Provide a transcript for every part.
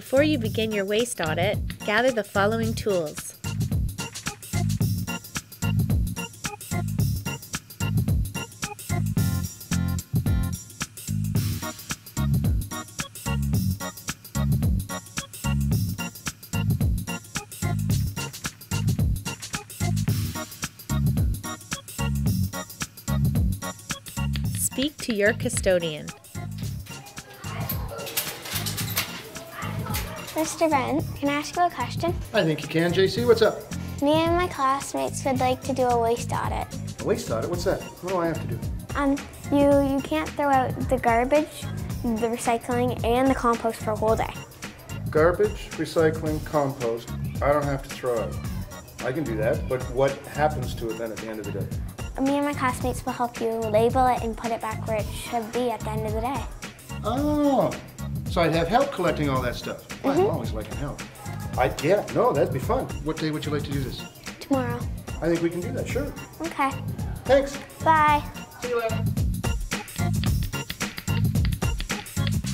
Before you begin your waste audit, gather the following tools. Speak to your custodian. Mr. Brent, can I ask you a question? I think you can, JC. What's up? Me and my classmates would like to do a waste audit. A waste audit? What's that? What do I have to do? You can't throw out the garbage, the recycling, and the compost for a whole day. Garbage, recycling, compost. I don't have to throw out. I can do that, but what happens to it then at the end of the day? Me and my classmates will help you label it and put it back where it should be at the end of the day. Oh, so I'd have help collecting all that stuff. Well, I'm always liking help. Yeah, no, that'd be fun. What day would you like to do this? Tomorrow. I think we can do that, sure. Okay. Thanks. Bye. See you later.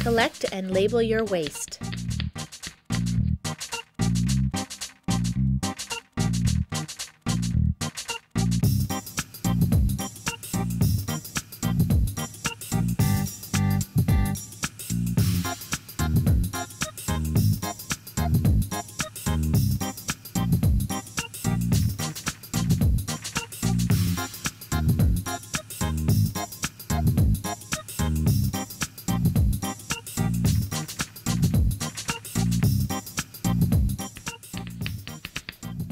Collect and label your waste.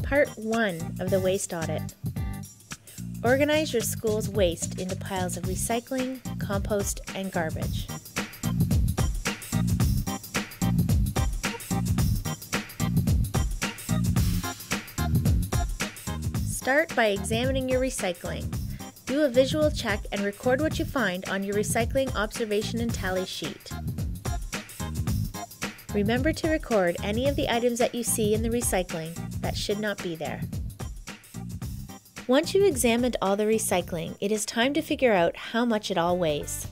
Part 1 of the waste audit. Organize your school's waste into piles of recycling, compost, and garbage. Start by examining your recycling. Do a visual check and record what you find on your recycling observation and tally sheet. Remember to record any of the items that you see in the recycling that should not be there. Once you've examined all the recycling, it is time to figure out how much it all weighs.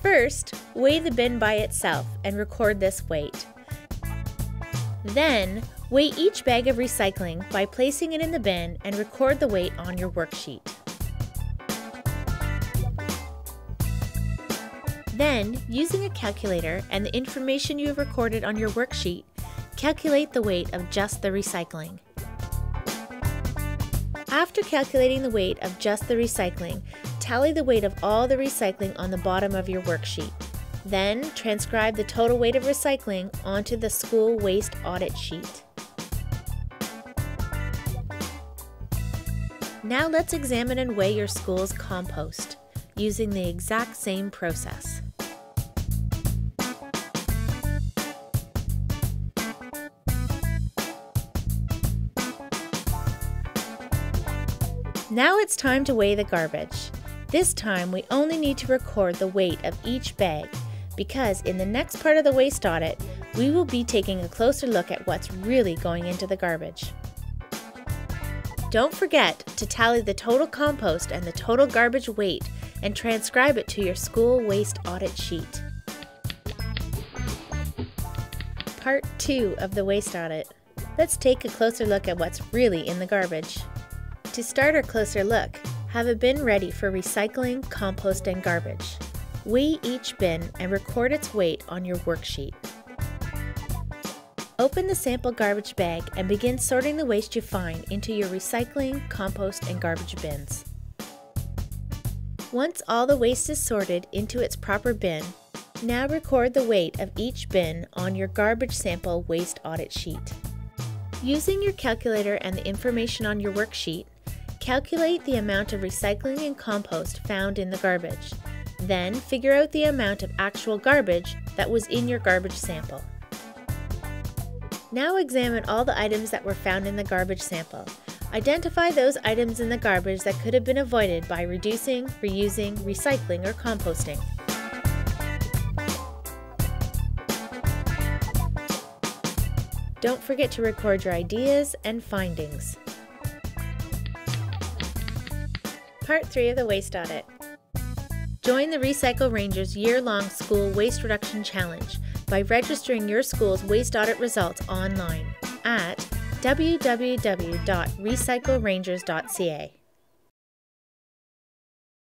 First, weigh the bin by itself and record this weight. Then, weigh each bag of recycling by placing it in the bin and record the weight on your worksheet. Then, using a calculator and the information you have recorded on your worksheet, calculate the weight of just the recycling. After calculating the weight of just the recycling, tally the weight of all the recycling on the bottom of your worksheet. Then, transcribe the total weight of recycling onto the school waste audit sheet. Now let's examine and weigh your school's compost, using the exact same process. Now it's time to weigh the garbage. This time we only need to record the weight of each bag, because in the next part of the waste audit, we will be taking a closer look at what's really going into the garbage. Don't forget to tally the total compost and the total garbage weight and transcribe it to your school waste audit sheet. Part 2 of the waste audit. Let's take a closer look at what's really in the garbage. To start our closer look, have a bin ready for recycling, compost, and garbage. Weigh each bin and record its weight on your worksheet. Open the sample garbage bag and begin sorting the waste you find into your recycling, compost, and garbage bins. Once all the waste is sorted into its proper bin, now record the weight of each bin on your garbage sample waste audit sheet. Using your calculator and the information on your worksheet, calculate the amount of recycling and compost found in the garbage. Then figure out the amount of actual garbage that was in your garbage sample. Now examine all the items that were found in the garbage sample. Identify those items in the garbage that could have been avoided by reducing, reusing, recycling, or composting. Don't forget to record your ideas and findings. Part 3 of the Waste Audit. Join the Recycle Rangers year-long school waste reduction challenge by registering your school's waste audit results online at www.recyclerangers.ca.